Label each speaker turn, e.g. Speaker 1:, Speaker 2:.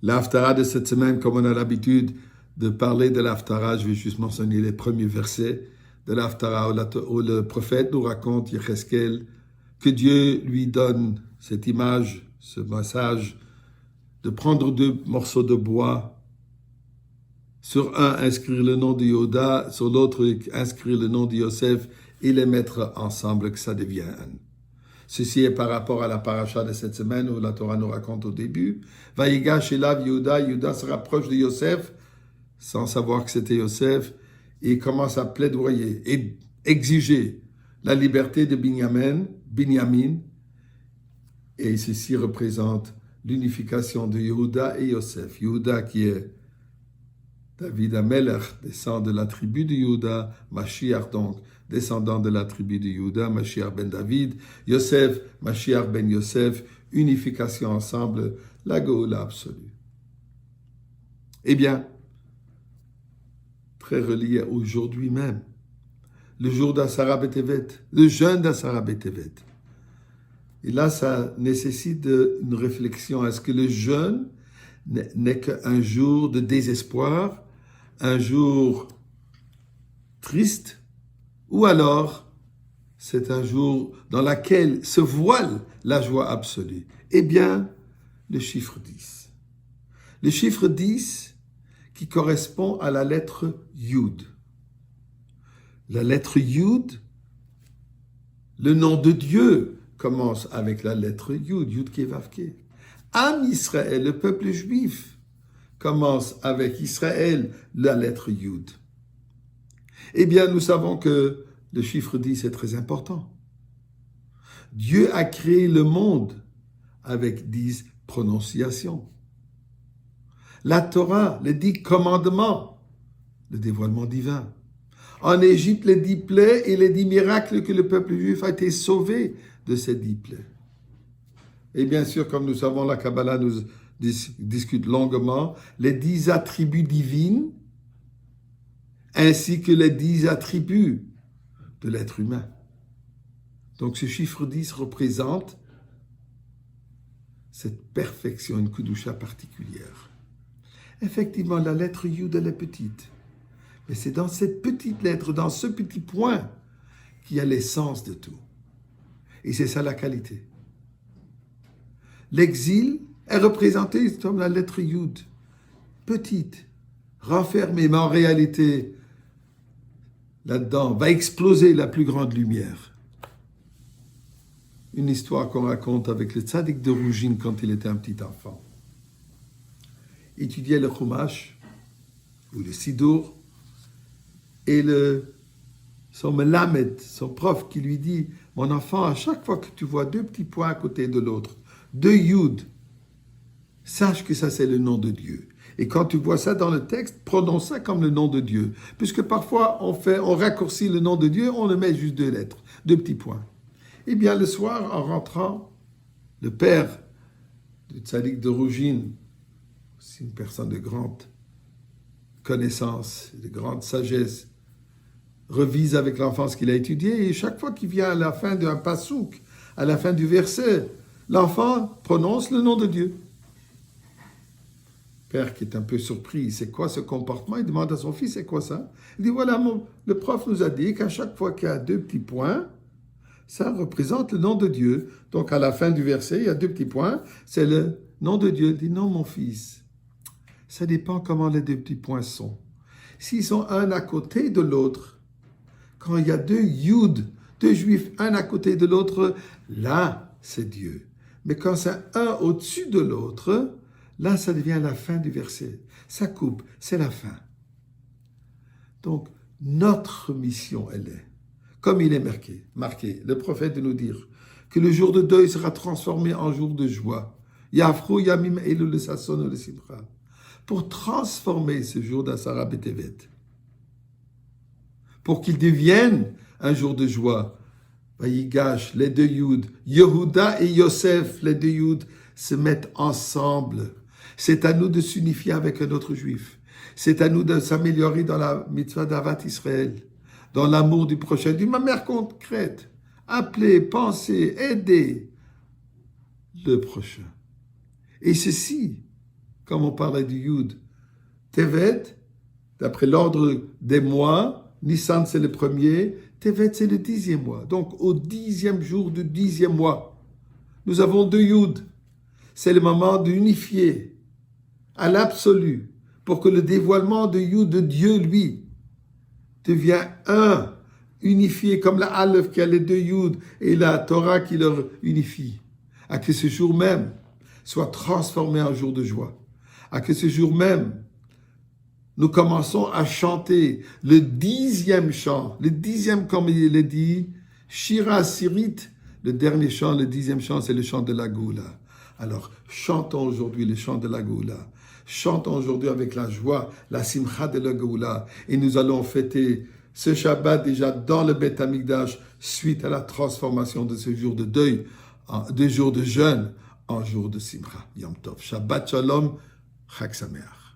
Speaker 1: L'Haftara de cette semaine, comme on a l'habitude de parler de l'Haftara, je vais juste mentionner les premiers versets de l'Haftara où le prophète nous raconte, Yecheskel, que Dieu lui donne cette image, ce message, de prendre 2 morceaux de bois, sur un inscrire le nom de Yehuda, sur l'autre inscrire le nom de Yosef et les mettre ensemble, que ça devienne un. Ceci est par rapport à la paracha de cette semaine où la Torah nous raconte au début. Vayigash elav Yehuda, Yehuda se rapproche de Yosef, sans savoir que c'était Yosef, et commence à plaidoyer et exiger la liberté de Binyamin, et ceci représente l'unification de Yehuda et Yosef. Yehuda qui est David Amelech, descend de la tribu de Yehuda, Mashiach donc, descendant de la tribu de Yehuda, Mashiach ben David, Yosef, Mashiach ben Yosef, unification ensemble, la Géoula absolue. Eh bien, très relié aujourd'hui même, le jour d'Asara B'Tevet, le jeûne d'Asara B'Tevet. Et là, ça nécessite une réflexion. Est-ce que le jeûne n'est qu'un jour de désespoir, un jour triste, ou alors c'est un jour dans lequel se voile la joie absolue? Eh bien, le chiffre 10. Le chiffre 10 qui correspond à la lettre Yud. La lettre Yud, le nom de Dieu commence avec la lettre Yud, Yud Kevavke. Am Israël, le peuple juif, commence avec Israël, la lettre Yud. Eh bien, nous savons que le chiffre 10 est très important. Dieu a créé le monde avec 10 prononciations. La Torah, les 10 commandements, le dévoilement divin. En Égypte, les 10 plaies et les 10 miracles que le peuple juif a été sauvé de ces 10 plaies. Et bien sûr, comme nous savons, la Kabbalah nous discute longuement les 10 attributs divins ainsi que les 10 attributs de l'être humain. Donc ce chiffre 10 représente cette perfection, une kudusha particulière. Effectivement, la lettre Yud, elle est petite. Mais c'est dans cette petite lettre, dans ce petit point, qu'il y a l'essence de tout. Et c'est ça la qualité. L'exil est représenté comme la lettre Yud, petite, renfermée, mais en réalité, là-dedans, va exploser la plus grande lumière. Une histoire qu'on raconte avec le tzaddik de Rougine quand il était un petit enfant. Il étudiait le Chumash, ou le Sidour, et son melamed, son prof, qui lui dit, mon enfant, à chaque fois que tu vois 2 petits points à côté de l'autre, 2 Yud, sache que ça c'est le nom de Dieu. Et quand tu vois ça dans le texte, prononce ça comme le nom de Dieu. Puisque parfois on raccourcit le nom de Dieu, on le met juste 2 lettres, 2 petits points. Eh bien le soir, en rentrant, le père du tzaddik de Rougine, c'est une personne de grande connaissance, de grande sagesse, revise avec l'enfant ce qu'il a étudié, et chaque fois qu'il vient à la fin d'un pasouk, à la fin du verset, l'enfant prononce le nom de Dieu. Père qui est un peu surpris, c'est quoi ce comportement? Il demande à son fils, c'est quoi ça? Il dit, voilà, le prof nous a dit qu'à chaque fois qu'il y a 2 petits points, ça représente le nom de Dieu. Donc à la fin du verset, il y a 2 petits points, c'est le nom de Dieu. Il dit, non mon fils, ça dépend comment les 2 petits points sont. S'ils sont un à côté de l'autre, quand il y a 2 Yud, 2 juifs, un à côté de l'autre, là, c'est Dieu. Mais quand c'est un au-dessus de l'autre, là, ça devient la fin du verset. Ça coupe, c'est la fin. Donc, notre mission, elle est, comme il est marqué, le prophète de nous dire que le jour de deuil sera transformé en jour de joie. Yafrou yamim elu le sasson le simcha. Pour transformer ce jour d'Asara B'Tevet, pour qu'il devienne un jour de joie. Vayigash, les 2 Yud, Yehuda et Yosef, les 2 Yud, se mettent ensemble. C'est à nous de s'unifier avec un autre juif. C'est à nous de s'améliorer dans la mitzvah d'Avat Israël, dans l'amour du prochain, d'une manière concrète. Appeler, penser, aider le prochain. Et ceci, comme on parlait du Yud. Tevet, d'après l'ordre des mois, Nissan c'est le premier, Tevet c'est le 10e mois. Donc au 10e jour du 10e mois, nous avons 2 Yud. C'est le moment d'unifier à l'absolu pour que le dévoilement de Yud de Dieu, lui, devient un, unifié comme la Aleph qui a les 2 Yud et la Torah qui leur unifie. À que ce jour même soit transformé en jour de joie. À que ce jour même, nous commençons à chanter le 10e chant, le 10e comme il est dit, Shira Sirit, le dernier chant, le 10e chant, c'est le chant de la Goula. Alors, chantons aujourd'hui le chant de la Goula. Chantons aujourd'hui avec la joie, la simcha de la Goula. Et nous allons fêter ce Shabbat déjà dans le Beth Amikdash suite à la transformation de ce jour de deuil, de jour de jeûne, en jour de simcha. Yom Tov. Shabbat Shalom, Chag Sameach.